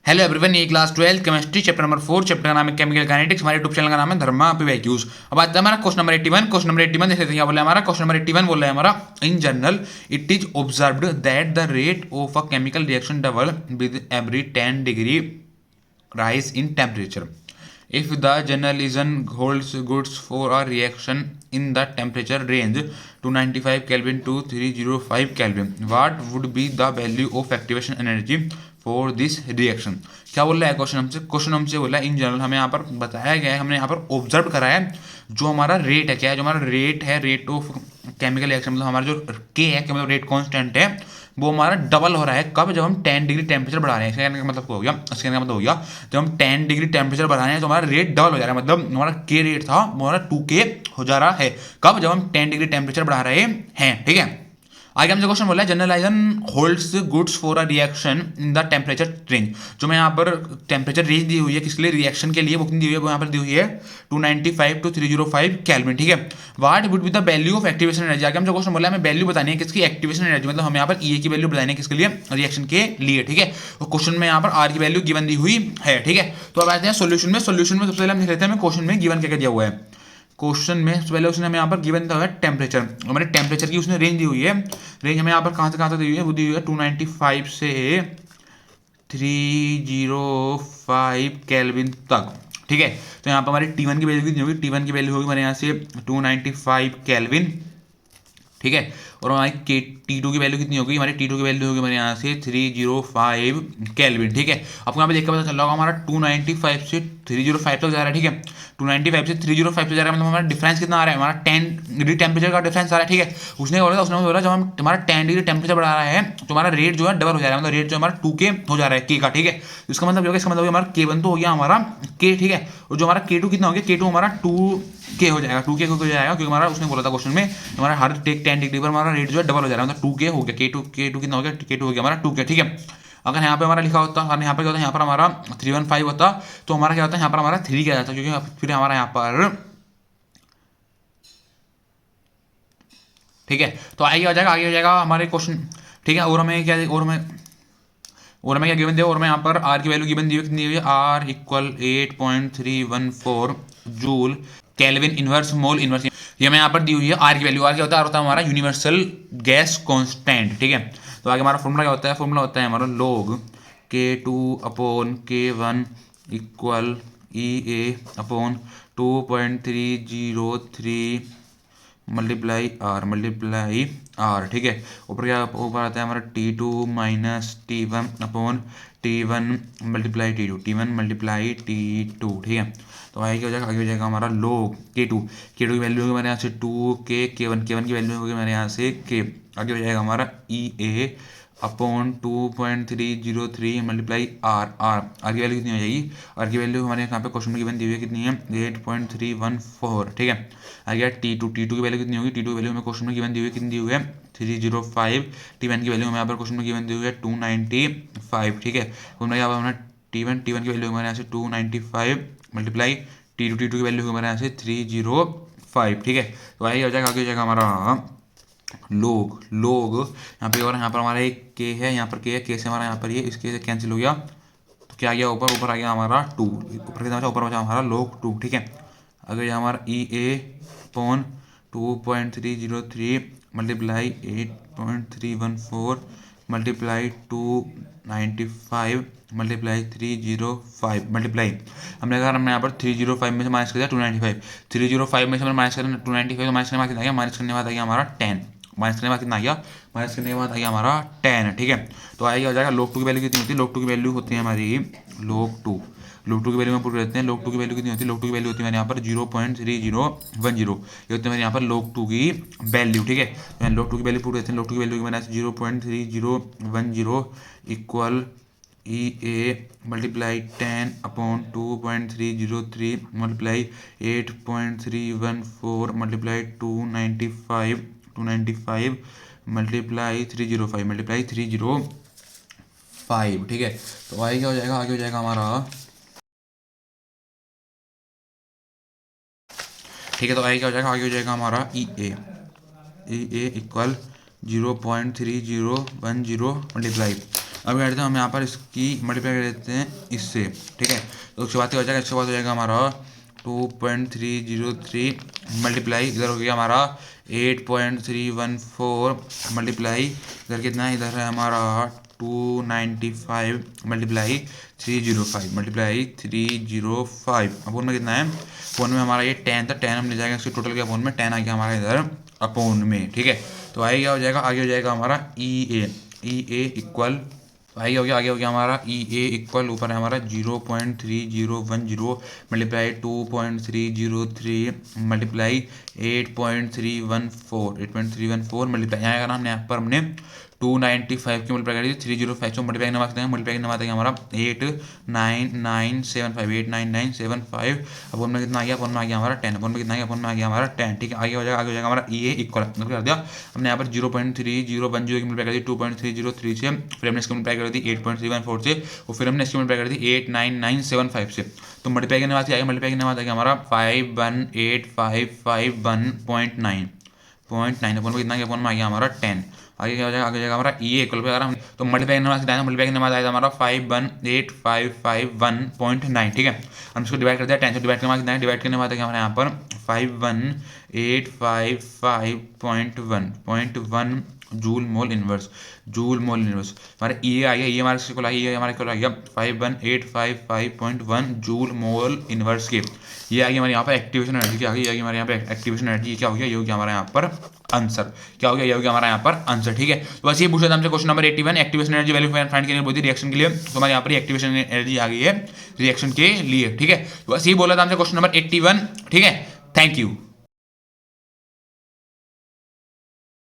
Hello everyone, ये class 12 chemistry chapter number 4 chapter का नाम है केमिकल काइनेटिक्स। हमारे यूट्यूब चैनल का नाम है धर्मा पीवाईक्यूज। अब आता है हमारा क्वेश्चन नंबर 81। क्वेश्चन नंबर 81 देख लेते हैं क्या बोला है हमारा। क्वेश्चन नंबर 81 बोल रहा है हमारा, in general it is observed that the rate of a chemical reaction double with every 10 degree rise in temperature. If the generalization holds good for a reaction in the temperature range 295 Kelvin to 305 Kelvin, what would be the value of activation energy for this reaction? क्या बोल रहा है question हमसे बोला है in general, हमें यहाँ पर बताया गया है, हमने यहाँ पर ऑब्जर्व करा है जो हमारा रेट है, क्या है जो हमारा रेट है, रेट ऑफ केमिकल रिएक्शन, मतलब हमारा जो के है, मतलब रेट कांस्टेंट है, वो हमारा डबल हो रहा है। कब? जब हम 10 डिग्री टेम्परेचर बढ़ा रहे हैं। इसका कहने का मतलब हो गया, इसके कहने का मतलब हो गया जब हम 10 डिग्री टेम्परेचर बढ़ा रहे हैं तो हमारा रेट डबल हो जा रहा है, मतलब हमारा के रेट था वो हमारा 2K हो जा रहा है। कब? जब हम 10 डिग्री टेम्परेचर बढ़ा रहे हैं। ठीक है, आगे हमसे क्वेश्चन बोला है generalisation holds goods for a reaction in the temperature range. जो मैं यहाँ पर टेम्परेचर रेंज दी हुई है किसके लिए, रिएक्शन के लिए, वो कितनी दी हुई है, वो यहाँ पर दी हुई है 295 to 305 केल्विन। ठीक है, what would be the value of activation energy. आगे हमसे क्वेश्चन बोला है हमें वैल्यू बतानी है किसकी, एक्टिवेशन एनर्जी, मतलब हमें यहाँ पर ई की वैल्यू बतानी है किसके लिए, रिएक्शन के लिए। ठीक है, और क्वेश्चन में यहाँ पर आर की वैल्यू गिवन दी हुई है। ठीक है, तो अब आते हैं सोल्यूशन में। सोल्यूशन में सबसे पहले हम देख लेते हैं क्वेश्चन में गिवन क्या दिया हुआ है। क्वेश्चन में सबसे पहले उसने हमें यहाँ पर गिवन दिया है टेम्परेचर, हमारे टेम्परेचर की उसने रेंज दी हुई है। रेंज हमें यहाँ पर कहाँ से दी हुई है, वो दी हुई है 295 से 305 केल्विन तक। ठीक है, तो यहाँ पर हमारी T1 की वैल्यू कितनी होगी, T1 की वैल्यू होगी हमारे यहाँ से 295 केल्विन। ठीक है, और हमारी के T2 की वैल्यू कितनी होगी, हमारी T2 की वैल्यू होगी हमारे यहाँ से 305 केल्विन। ठीक है, आपको यहाँ पे देख के पता चल रहा होगा हमारा 295 से 305 तक जा रहा है। ठीक है, 295 से 305 तक जा रहा है, मतलब हमारा डिफरेंस कितना आ रहा है, हमारा 10 डिग्री टेम्परेचर का डिफरेंस आ रहा है। ठीक है, उसने बोला जब हम हमारा 10 डिग्री टेम्परेचर बढ़ा रहा है तो हमारा रेट जो है डबल हो जा रहा है, मतलब रेट जो हमारा 2K हो जा रहा है के का। ठीक है, इसका मतलब क्या होगा, इसका मतलब हमारा K1 तो हो गया हमारा K। ठीक है, और जो हमारा K2 कितना हो गया, K2 हमारा 2K हो जाएगा, 2K हो जाएगा, क्योंकि हमारा उसने बोला था क्वेश्चन में हमारा हर 10 डिग्री पर हमारा रेट जो है डबल हो जा रहा है, मतलब 2K हो गया, K2 कितना हो गया, K2 हो गया हमारा 2K। ठीक है, अगर यहाँ पे हमारा लिखा होता, अगर यहाँ पे क्या होता है, यहाँ पर हमारा 315 होता तो हमारा क्या होता है, यहाँ पर हमारा 3 क्या जाता, क्योंकि फिर हमारा यहाँ पर, ठीक है, तो आगे हो जाएगा हमारे क्वेश्चन। ठीक है, और हमें क्या गिवन दिया, और मैं यहाँ पर आर की वैल्यू गिवन दी हुई कितनी हुई है, are equal 8.314 joule kelvin inverse mole inverse, ये मैं यहाँ पर दी हुई है आर की वैल्यू। आर क्या होता है, आर होता है हमारा यूनिवर्सल गैस कांस्टेंट। ठीक है, तो आगे हमारा फॉर्मूला क्या होता है, फॉर्मूला होता है हमारा log K2/K1 equal EA/2.303 multiply are. ठीक है, ऊपर आता है हमारा T2 minus T1 multiply T2। ठीक है, तो आगे क्या हो जाएगा, आगे हो जाएगा हमारा log K2 की वैल्यू होगी हमारे यहाँ से 2K, K1 की वैल्यू होगी हमारे यहाँ से K। आगे हो जाएगा हमारा EA/2.303 मल्टीप्लाई आर की वैल्यू कितनी हो जाएगी, आर की वैल्यू हमारे यहाँ पे क्वेश्चन में गिवन दी हुई है कितनी है, 8.314। ठीक है, आगे T2 की वैल्यू कितनी होगी, T2 की वैल्यू हमें क्वेश्चन में गिवन दी हुई है, कितनी दी हुई है 305। T1 की वैल्यू हमें यहाँ पर क्वेश्चन में गिवन दी हुई है 295। ठीक है, तो यहाँ पर हमारा T1 की वैल्यू हमारे यहाँ से 295 मल्टीप्लाई T2 की वैल्यू हमारे यहाँ से 305। ठीक है, तो आगे हो जाएगा हमारा लोग यहाँ पे, और यहाँ पर हमारा एक के है, यहाँ पर के है, के से हमारा यहाँ पर ये इसके से कैंसिल हो गया, तो क्या आ गया ऊपर आ गया हमारा 2, ऊपर कितना बचा, ऊपर बचा हमारा log 2। ठीक है, अगर हमारा EA/2.303 multiply 8.314 multiply 295 multiply 305 multiply, हमने यहाँ पर 305 में से माइनस कर दिया 295, 305 में से माइनस कर 295, तो माइनस करने बाद कितना आ गया, माइनस करने बाद आ गया हमारा 10, माइनस करने के बाद कितना आ गया, माइनस करने के बाद आ गया हमारा 10। ठीक है, तो आगे हो जाएगा log 2 की वैल्यू कितनी होती है, log 2 की वैल्यू होती है हमारी log 2 की वैल्यू में पुट करते हैं, log 2 की वैल्यू कितनी होती है, log 2 की वैल्यू होती है हमारे यहाँ पर 0.3010, ये होती है हमारे यहाँ पर log 2 की वैल्यू। ठीक है, तो log 2 की वैल्यू पुट करते हैं, log 2 की वैल्यू हमारे 0.3010 equal EA multiply 10/2.303 multiply 8.314 multiply 295 multiply 305। ठीक है, तो आगे क्या हो जाएगा, आगे हो जाएगा हमारा, ठीक है, तो आगे क्या हो जाएगा, आगे हो जाएगा हमारा EA इक्वल 0.3010 मल्टीप्लाई अब करते हैं हम यहाँ पर इसकी मल्टीप्लाई कर देते हैं इससे, ठीक है। तो उसके बाद हो जाएगा, इसके बाद हो जाएगा हमारा 2.303 मल्टीप्लाई, इधर हो गया हमारा 8.314 मल्टीप्लाई, इधर कितना है, इधर है हमारा 295 मल्टीप्लाई 305 मल्टीप्लाई 305। अपोन में कितना है, फोन में हमारा ये 10 था, 10 हम ले जाएंगे इसके टोटल के अपोन में, 10 आ गया हमारा इधर अपोन में, ठीक है। तो आगे क्या हो जाएगा, आगे हो जाएगा हमारा ई ए इक्वल, आगे हो गया हमारा ई ए इक्वल, ऊपर है हमारा 0.3010 मल्टीप्लाई 2.303 मल्टीप्लाई 8.314 मल्टीप्लाई, यहाँ का हमने यहाँ पर हमने 295 की मल्टीप्लाई करी थी 305 को मल्टीप्लाई करने वास्ते मल्टीप्लाई करने वास्ते हमारा 89975 अपन में कितना आ गया, अपन में आ गया हमारा 10, अपन में कितना आ गया, अपन में आ गया हमारा 10, ठीक है। आगे हो जाएगा हमारा ई ए इक्वल कर दिया हमने यहाँ पर 0.3010 की मल्टीप्लाई कर दी 2.303 से, फिर हमने इसकी मल्टीप्लाई कर दी 8.314 से, और फिर हमने इसकी मल्टीप्लाई कर दी 89975 से। तो मल्टीप्लाई करने वास्ते आएगा, मल्टीप्लाई करने वास्ते हमारा 51855.9 अपन में कितना गया, अपन में आ गया हमारा 10। आगे क्या हो जाएगा, आगे जाएगा हमारा ई इक्वल पे, अगर हम तो मल्टीप्लाई करने वाला मल्टीप्लाई करने वाला आएगा हमारा 51855.9, ठीक है। हम इसको डिवाइड कर दिया 10 से, डिवाइड करने वाला डिवाइड करने वाला हमारे यहाँ पर 51855.1 जूल मोल इनवर्स हमारे ये आ गया, ये हमारे इसको ये हमारे को आ गया 51855.1 जूल मोल इनवर्स के, ये आ गया हमारे यहाँ पर एक्टिवेशन एनर्जी, क्या आ गई हमारे यहाँ पे एक्टिवेशन एनर्जी, क्या हो गया, ये हो गया हमारे यहाँ पर आंसर, क्या हो गया, ये हो गया हमारा यहाँ पर आंसर, ठीक है। तो बस ये पूछा था हमसे question number 81 activation energy value find करने के लिए, रिएक्शन के लिए, तो हमारे यहाँ पर एक्टिवेशन एनर्जी आ गई है रिएक्शन के लिए, ठीक है। तो बस ये बोला था हमसे क्वेश्चन नंबर 81, ठीक है। Thank you.